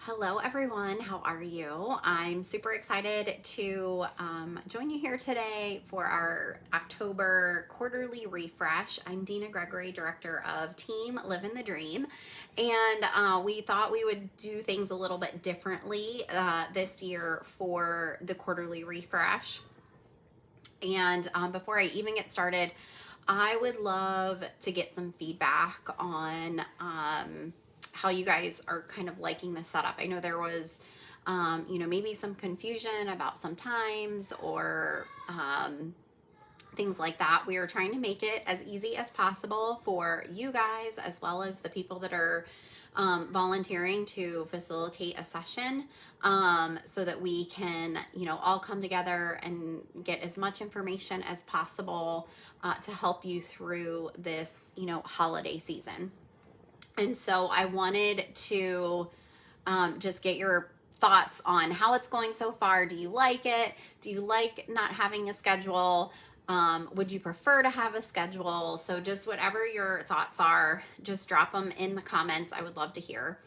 Hello everyone, how are you? I'm super excited to join you here today for our October quarterly refresh. I'm Dena Gregory, Director of Team Living the Dream, and we thought we would do things a little bit differently this year for the quarterly refresh. And before I even get started, I would love to get some feedback on how you guys are kind of liking the setup. I know there was, maybe some confusion about some times or things like that. We are trying to make it as easy as possible for you guys as well as the people that are volunteering to facilitate a session so that we can, all come together and get as much information as possible to help you through this, holiday season. And so I wanted to just get your thoughts on how it's going so far. Do you like it? Do you like not having a schedule? Would you prefer to have a schedule? So just whatever your thoughts are, just drop them in the comments. I would love to hear.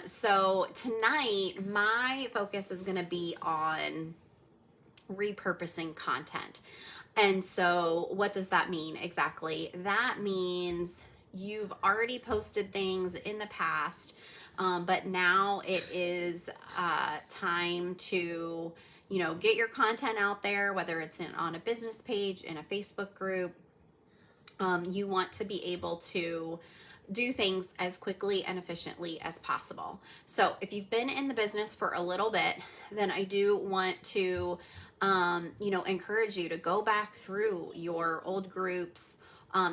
So tonight, my focus is going to be on repurposing content. And so what does that mean exactly? That means you've already posted things in the past, but now it is time to, get your content out there, whether it's on a business page, in a Facebook group. You want to be able to do things as quickly and efficiently as possible. So if you've been in the business for a little bit, then I do want to, encourage you to go back through your old groups,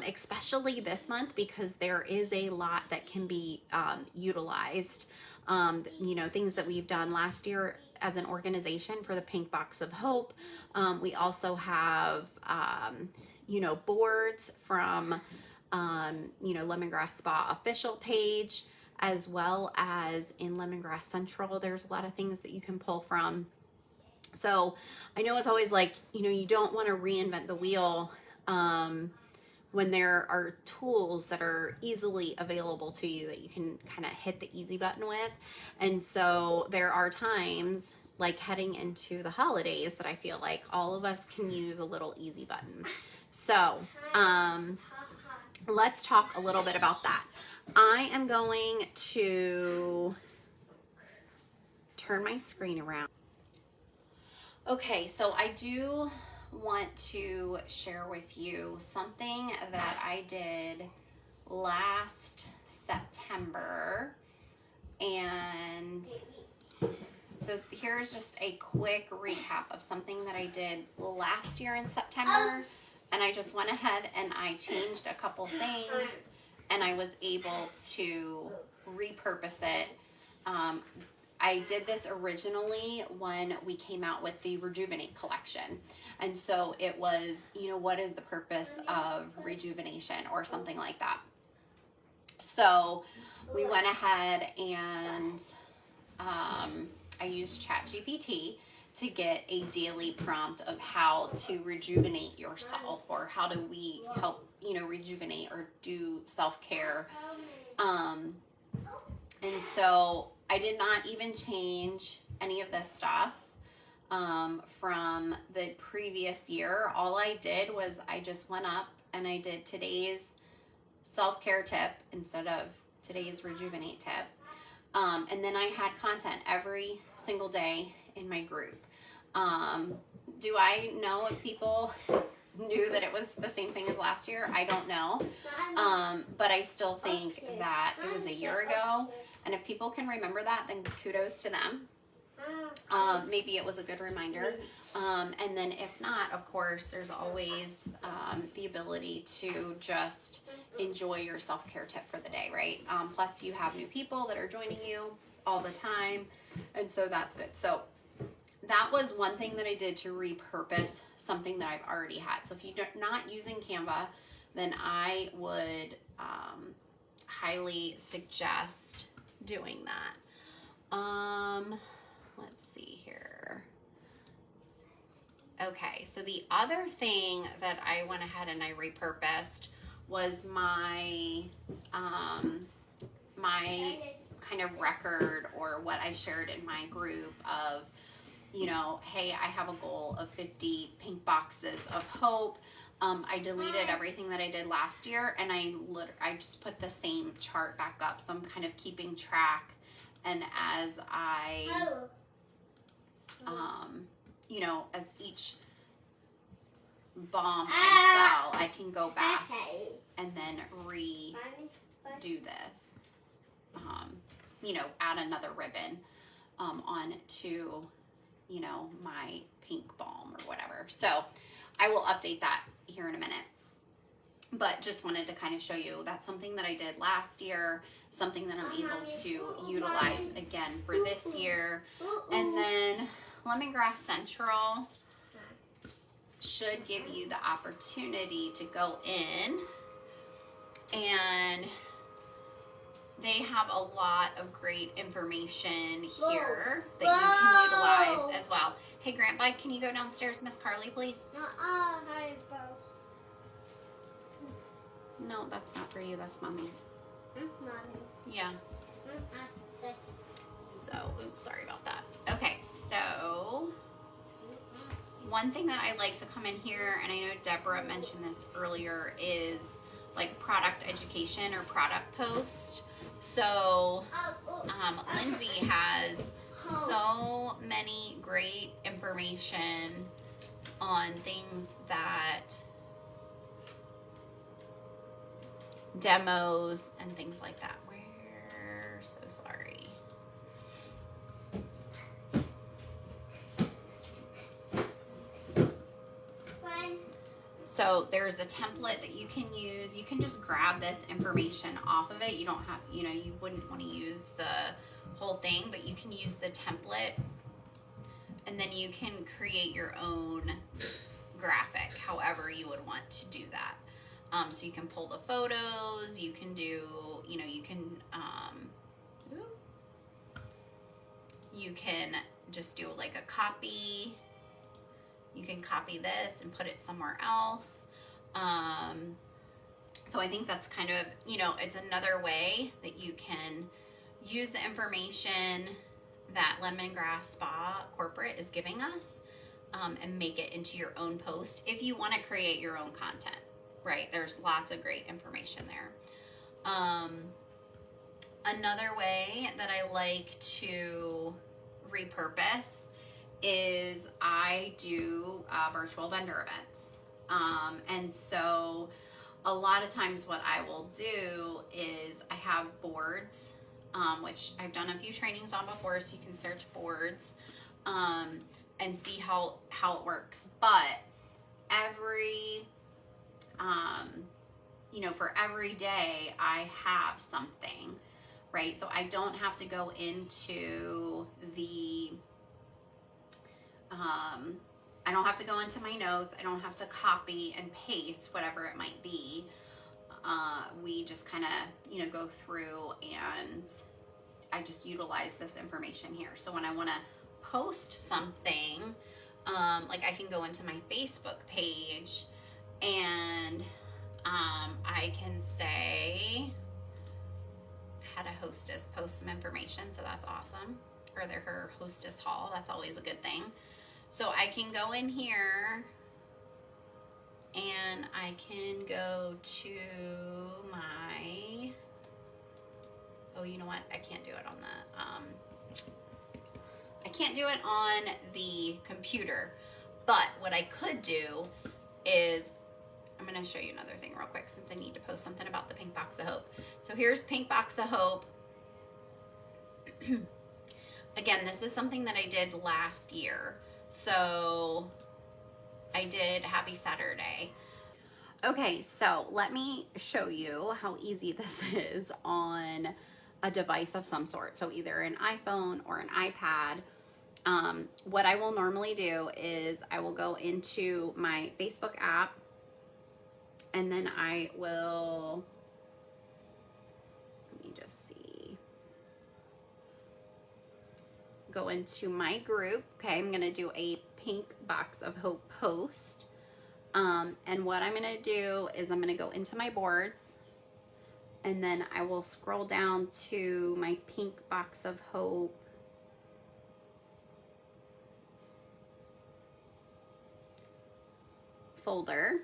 especially this month, because there is a lot that can be utilized. Things that we've done last year as an organization for the Pink Box of Hope. We also have, boards from, Lemongrass Spa official page, as well as in Lemongrass Central. There's a lot of things that you can pull from. So I know it's always like, you don't want to reinvent the wheel when there are tools that are easily available to you that you can kind of hit the easy button with. And so there are times like heading into the holidays that I feel like all of us can use a little easy button. So let's talk a little bit about that. I am going to turn my screen around. Okay, so I do want to share with you something that I did last September. And so here's just a quick recap of something that I did last year in September. And I just went ahead and I changed a couple things and I was able to repurpose it. I did this originally when we came out with the Rejuvenate collection. And so it was, what is the purpose of rejuvenation or something like that. So we went ahead and I used ChatGPT to get a daily prompt of how to rejuvenate yourself, or how do we help, rejuvenate or do self-care. And so I did not even change any of this stuff from the previous year. All I did was I just went up and I did today's self-care tip instead of today's rejuvenate tip. And then I had content every single day in my group. Do I know if people knew that it was the same thing as last year? I don't know. But I still think that it was a year ago. And if people can remember that, then kudos to them. Maybe it was a good reminder. And then if not, of course, there's always the ability to just enjoy your self-care tip for the day, right? Plus you have new people that are joining you all the time. And so that's good. So that was one thing that I did to repurpose something that I've already had. So if you're not using Canva, then I would highly suggest doing that. Let's see here. Okay, so the other thing that I went ahead and I repurposed was my my kind of record or what I shared in my group of, you know, hey, I have a goal of 50 pink boxes of hope. I deleted everything that I did last year, and I just put the same chart back up. So I'm kind of keeping track, and as I, you know, as each bomb I sell, I can go back and then redo this. You know, add another ribbon on to, you know, my pink balm or whatever. So I will update that here in a minute. But just wanted to kind of show you that's something that I did last year, something that I'm able to utilize again for this year. And then Lemongrass Central should give you the opportunity to go in, and they have a lot of great information here that you can utilize as well. Hey, Grandpa, can you go downstairs, Miss Carly, please? No, that's not for you. That's Mommy's. Mommy's. Yeah. So, oops, sorry about that. Okay, so one thing that I like to come in here, and I know Deborah mentioned this earlier, is like product education or product post. So Lindsay has so many great information on things that demos and things like that. We're so sorry. So there's a template that you can use. You can just grab this information off of it. You don't have, you know, you wouldn't want to use the whole thing, but you can use the template, and then you can create your own graphic however you would want to do that. So you can pull the photos, you can do, you know, you can just do like a copy. You can copy this and put it somewhere else. So I think that's kind of, you know, it's another way that you can use the information that Lemongrass Spa Corporate is giving us and make it into your own post if you want to create your own content, right? There's lots of great information there. Another way that I like to repurpose is I do virtual vendor events. And so a lot of times what I will do is I have boards, which I've done a few trainings on before, so you can search boards and see how it works. But every, you know, for every day I have something, right? So I don't have to go into the I don't have to go into my notes. I don't have to copy and paste whatever it might be. We just kind of, you know, go through, and I just utilize this information here. So when I want to post something, like I can go into my Facebook page and I can say, had a hostess post some information, so that's awesome. Or her hostess haul, that's always a good thing. So I can go in here and I can go to my, oh, you know what? I can't do it on the, I can't do it on the computer, but what I could do is, I'm going to show you another thing real quick since I need to post something about the Pink Box of Hope. So here's Pink Box of Hope. Again, this is something that I did last year. So I did Happy Saturday. Okay, so let me show you how easy this is on a device of some sort. So either an iPhone or an iPad. What I will normally do is I will go into my Facebook app, and then I will, let me just see, go into my group. Okay, I'm gonna do a Pink Box of Hope post. And what I'm gonna do is I'm gonna go into my boards, And then I will scroll down to my pink box of hope. Folder.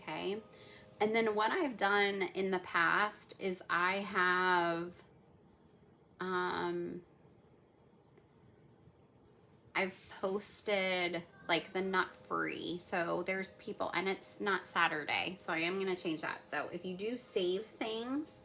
Okay. And then what I've done in the past is I have I've posted like the nut free. So there's people, and it's not Saturday, so I am going to change that. So if you do save things,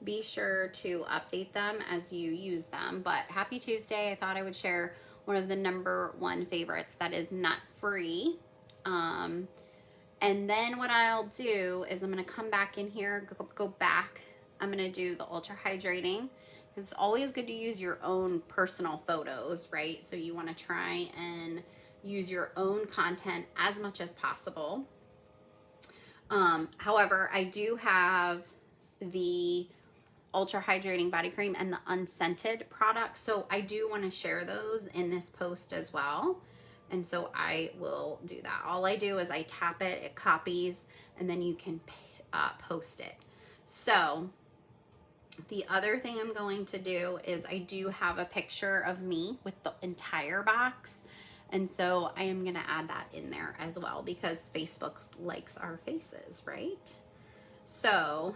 be sure to update them as you use them. But happy Tuesday. I thought I would share one of the #1 favorites that is nut free. And then what I'll do is I'm going to come back in here, go back. I'm going to do the ultra hydrating. It's always good to use your own personal photos, right? So you want to try and use your own content as much as possible. However, I do have the ultra hydrating body cream and the unscented product. So I do want to share those in this post as well. And so I will do that. All I do is I tap it, it copies, and then you can post it. So the other thing I'm going to do is I do have a picture of me with the entire box. And so I am going to add that in there as well because Facebook likes our faces, right? So,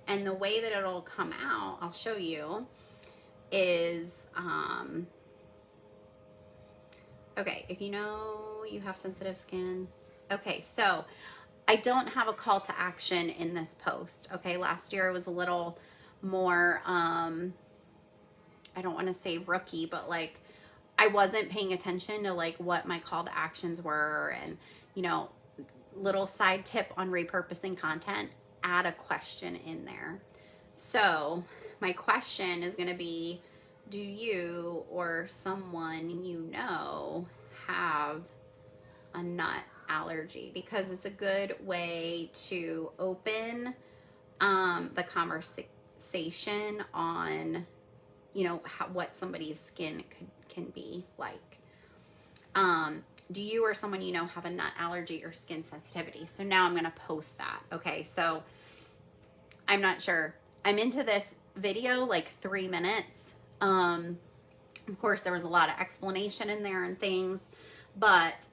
and the way that it'll come out, I'll show you, is, okay, if you know you have sensitive skin. Okay, so I don't have a call to action in this post. Okay, last year it was a little more, I don't want to say rookie, but like I wasn't paying attention to like what my call to actions were. And, you know, little side tip on repurposing content, add a question in there. So my question is going to be, do you or someone you know have a nut allergy? Because it's a good way to open the conversation on, you know, what somebody's skin can be like. Do you or someone you know have a nut allergy or skin sensitivity? So now I'm going to post that. Okay, so I'm not sure. I'm into this video like 3 minutes. Of course, there was a lot of explanation in there and things, but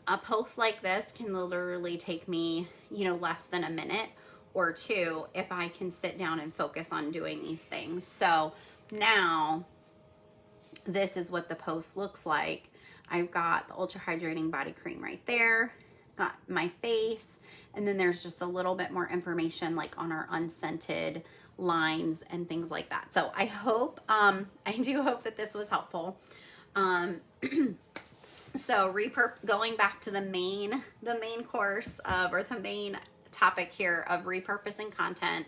a post like this can literally take me, you know, less than a minute or two if I can sit down and focus on doing these things. So now this is what the post looks like. I've got the ultra hydrating body cream right there, got my face, and then there's just a little bit more information like on our unscented lines and things like that. So I hope, I do hope that this was helpful. So going back to the main course of, or the main topic here of repurposing content,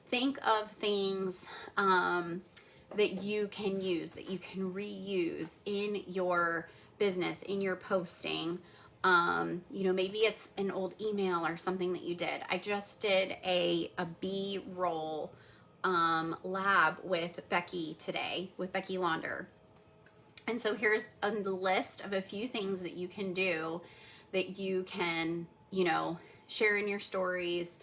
think of things that you can use, that you can reuse in your business, in your posting. You know, maybe it's an old email or something that you did. I just did a B-roll lab with Becky today, with Becky Launder. And so here's a list of a few things that you can do that you can, you know, share in your stories,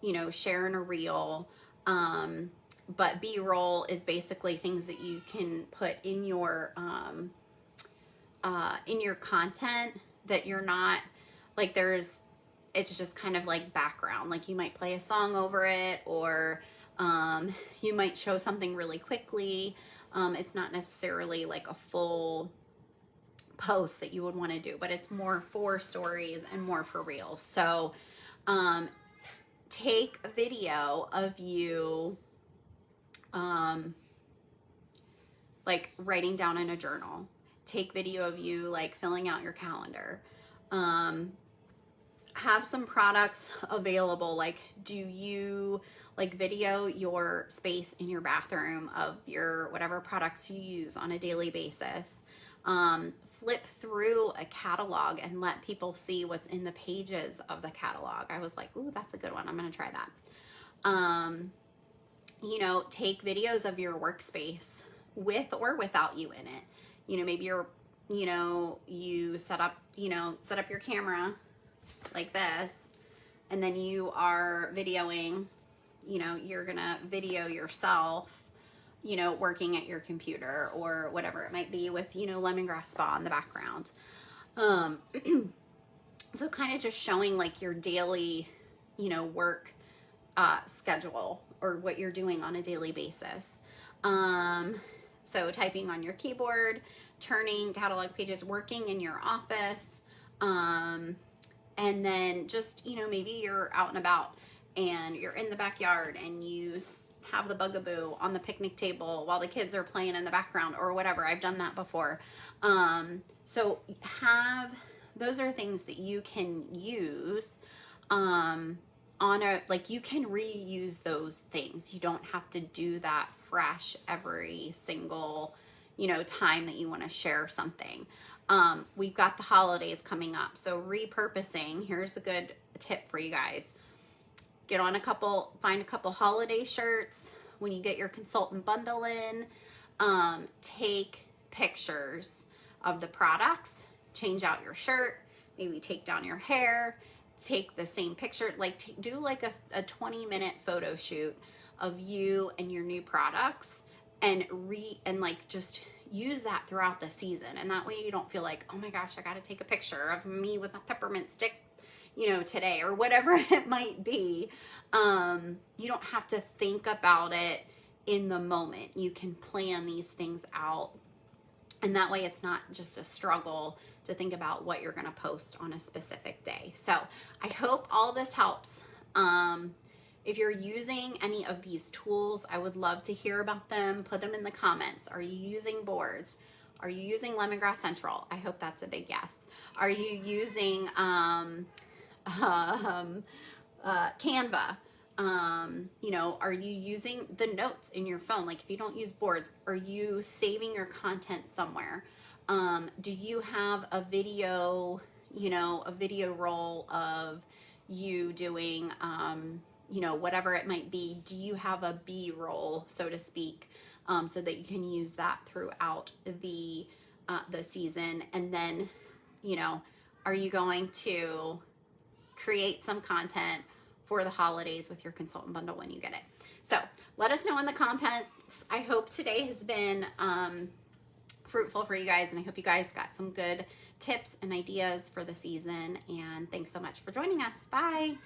you know, share in a reel. But B-roll is basically things that you can put in your content that you're not, like it's just kind of like background. Like you might play a song over it, or you might show something really quickly. It's not necessarily like a full post that you would want to do, but it's more for stories and more for reels. So take a video of you like writing down in a journal. Take video of you like filling out your calendar. Have some products available. Like, do you like video your space in your bathroom of your whatever products you use on a daily basis? Flip through a catalog and let people see what's in the pages of the catalog. I was like, ooh, that's a good one. I'm going to try that. You know, take videos of your workspace with or without you in it. You know, maybe you're, you know, you set up your camera like this, and then you are videoing you're gonna video yourself, working at your computer or whatever it might be with, lemongrass spa in the background. So kind of just showing like your daily, work schedule or what you're doing on a daily basis. So typing on your keyboard, turning catalog pages, working in your office, and then just, maybe you're out and about and you're in the backyard and you have the bugaboo on the picnic table while the kids are playing in the background or whatever. I've done that before. So those are things that you can use you can reuse those things. You don't have to do that fresh every single, time that you want to share something. We've got the holidays coming up. So repurposing, here's a good tip for you guys. Find a couple holiday shirts. When you get your consultant bundle in, take pictures of the products, change out your shirt, maybe take down your hair, take the same picture, do like a 20-minute photo shoot of you and your new products, and just use that throughout the season. And that way you don't feel like, oh my gosh, I got to take a picture of me with a peppermint stick, today, or whatever it might be. You don't have to think about it in the moment. You can plan these things out, and that way it's not just a struggle to think about what you're going to post on a specific day. So I hope all this helps. If you're using any of these tools, I would love to hear about them. Put them in the comments. Are you using boards? Are you using Lemongrass Central? I hope that's a big yes. Are you using Canva? Are you using the notes in your phone? Like if you don't use boards, are you saving your content somewhere? Do you have a video roll of you doing, whatever it might be? Do you have a B-roll, so to speak, so that you can use that throughout the season? And then, are you going to create some content for the holidays with your consultant bundle when you get it? So let us know in the comments. I hope today has been fruitful for you guys, and I hope you guys got some good tips and ideas for the season. And thanks so much for joining us. Bye.